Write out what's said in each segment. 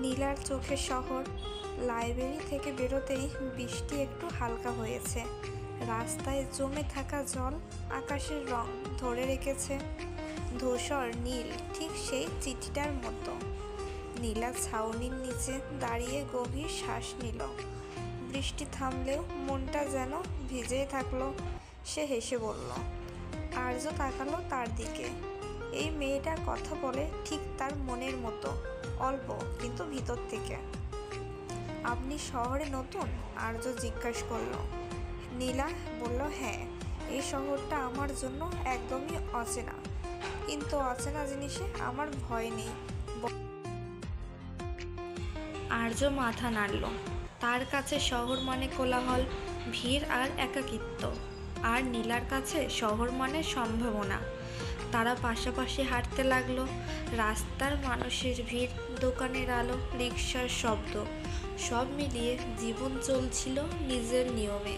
নীলার চোখে শহর। লাইব্রেরি থেকে বেরোতেই বৃষ্টি একটু হালকা হয়েছে। রাস্তায় জমে থাকা জল আকাশের রং ধরে রেখেছে ধূসর নীল, ঠিক সেই চিঠিটার মতো। নীলা ছাউনির নিচে দাঁড়িয়ে গভীর শ্বাস নিল। বৃষ্টি থামলেও মনটা যেন ভিজেই থাকলো। সে হেসে বলল। আর্য তাকালো তার দিকে। এই মেয়েটা কথা বলে ঠিক তার মনের মতো, অল্প কিন্তু ভিতর থেকে। আপনি শহরে নতুন? আর্য জিজ্ঞাসা করল। নীলা বলল, হ্যাঁ, এই শহরটা আমার জন্য একদমই অচেনা, কিন্তু অচেনা জিনিসে আমার ভয় নেই। আর্য মাথা নাড়ল। তার কাছে শহর মানে কোলাহল, ভিড় আর একাকিত্ব, আর নীলার কাছে শহর মানে সম্ভাবনা। তারা পাশাপাশি হাঁটতে লাগলো। রাস্তার মানুষের ভিড়, দোকানের আলো, রিকশার শব্দ, সব মিলিয়ে জীবন চলছিল নিজের নিয়মে।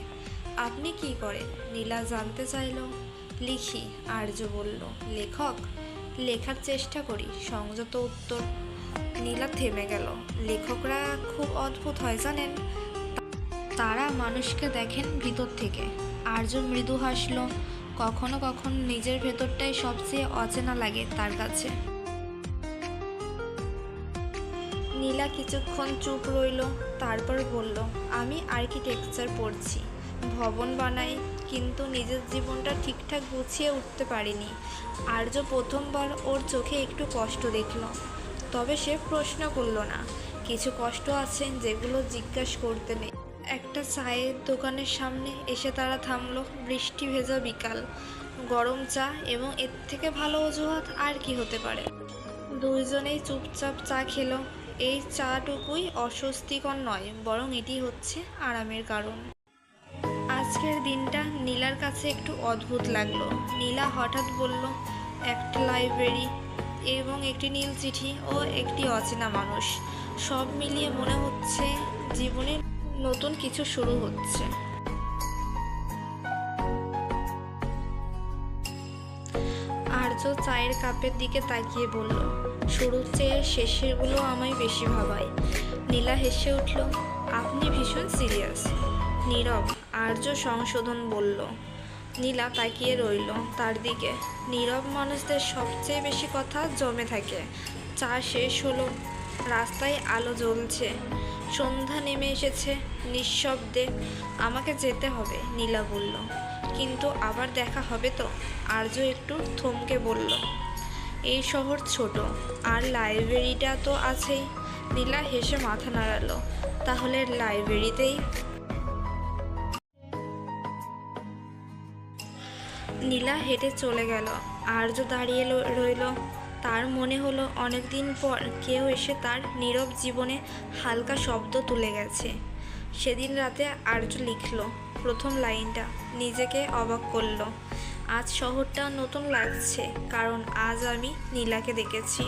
আপনি কি করেন? নীলা জানতে চাইল। লিখি, আর্য বলল। লেখক? লেখার চেষ্টা করি, সংযত উত্তর। নীলা থেমে গেল। লেখকরা খুব অদ্ভুত হয় জানেন, তারা মানুষকে দেখেন ভিতর থেকে। আর্য মৃদু হাসল। কখনো কখনো নিজের ভেতরটাই সবচেয়ে অচেনা লাগে তার কাছে। নীলা কিছুক্ষণ চুপ রইল, তারপর বলল, আমি আর্কিটেকচার পড়ছি, ভবন বানাই, কিন্তু নিজের জীবনটা ঠিকঠাক গুছিয়ে উঠতে পারিনি। আর্য প্রথমবার ওর চোখে একটু কষ্ট দেখল, তবে সে প্রশ্ন করল না। কিছু কষ্ট আছে যেগুলো জিজ্ঞাসা করতে নেই। একটা চায়ের দোকানের সামনে এসে তারা থামলো। বৃষ্টি ভেজা বিকাল, গরম চা, এবং এর থেকে ভালো অজুহাত আর কি হতে পারে। দুইজনেই চুপচাপ চা খেলো। এই চাটুকুই অস্বস্তিকর নয়, বরং এটি হচ্ছে আরামের কারণ। আজকের দিনটা নীলার কাছে একটু অদ্ভুত লাগলো। নীলা হঠাৎ বলল, একটা লাইব্রেরি এবং একটি নীল চিঠি ও একটি অচেনা মানুষ, সব মিলিয়ে মনে হচ্ছে জীবনে নতুন কিছু শুরু হচ্ছে। আর্য চায়ের কাপের দিকে তাকিয়ে বলল, শুরুর চেয়ে শেষেরগুলো আমায় বেশি ভাবায়। নীলা হেসে উঠল। আপনি ভীষণ সিরিয়াস। নীরব, আর্য সংশোধন বলল। নীলা তাকিয়ে রইল তার দিকে। নীরব মানুষদের সবচেয়ে বেশি কথা জমে থাকে। চা শেষ হলো। রাস্তায় আলো জ্বলছে। সন্ধ্যা নেমে এসেছে নিঃশব্দে। আমাকে যেতে হবে, নীলা বলল। কিন্তু আবার দেখা হবে তো? আর্য একটু থমকে বলল। এই শহর ছোট, আর লাইব্রেরিটা তো আছেই। নীলা হেসে মাথা নাড়ালো। তাহলে লাইব্রেরিতেই। নীলা হেঁটে চলে গেল। আর্য দাঁড়িয়ে রইল। তার মনে হলো অনেকদিন পর কেউ এসে তার নীরব জীবনে হালকা শব্দ তুলে গেছে। সেদিন রাতে আর্য লিখল প্রথম লাইনটা, নিজেকে অবাক করল। আজ শহরটা নতুন লাগছে, কারণ আজ আমি নীলাকে দেখেছি।